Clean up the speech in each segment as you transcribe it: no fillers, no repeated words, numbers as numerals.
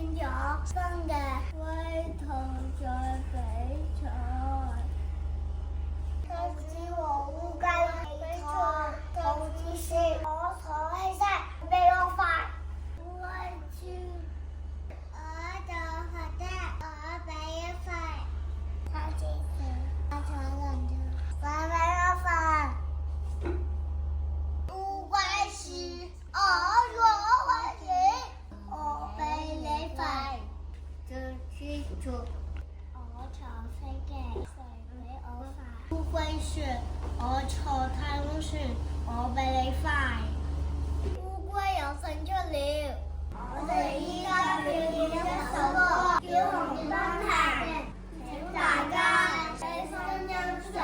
變咗新嘅龜同在比賽。兔子和烏雞比賽，兔子說：我坐起身比我快。烏龜說：我坐快啲，我比你快。兔子說：我坐輪咗，我比我快。烏龜說：我坐快啲，我比你快。兔子說：我坐飛機，誰比我快？烏龜說：我坐太空船，我比你快。烏龜又勝出了。我哋依家表演一首歌，叫《紅燈停》，請大家細心欣賞。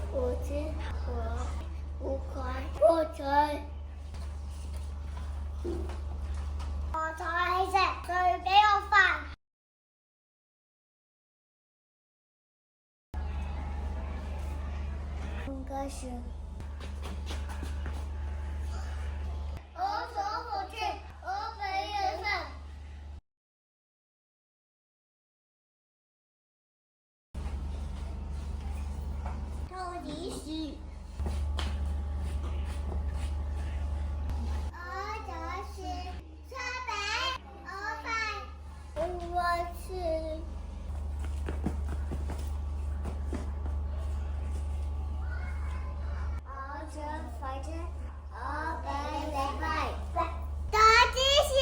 兔子和烏龜比賽，我坐起身，誰比我快？烏龜說：我坐火車，我比你快。兔子說：我坐船，車比我快。烏龜說：我坐快車，我比你快。兔子說：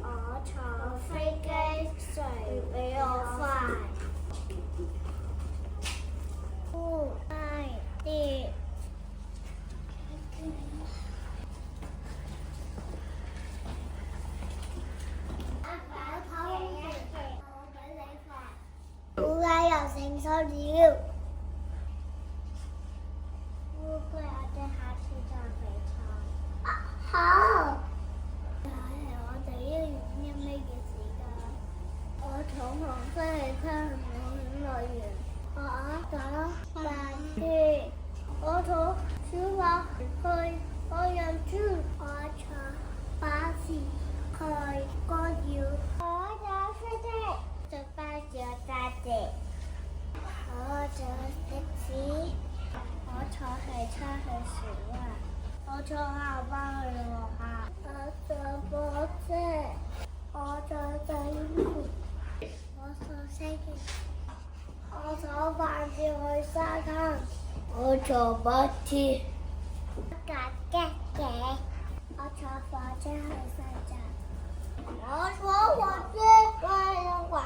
我坐飛機，誰比我快？快啲！烏龜又勝出了。烏龜，我哋下次再比賽。好。我哋一樣咩嘅時間？我同學飛去參冒險樂園，我坐快啲。我坐小巴去海洋村，我坐巴士去歌謠，我坐飛機，坐巴士揸車，我坐的士，我坐汽車去小啊，我我坐校巴去學校。我坐火車。我坐仔褲。我坐飛機。我坐帆船去沙灘。我坐巴士。我架吉吉。我坐火車去西站。我坐火車去環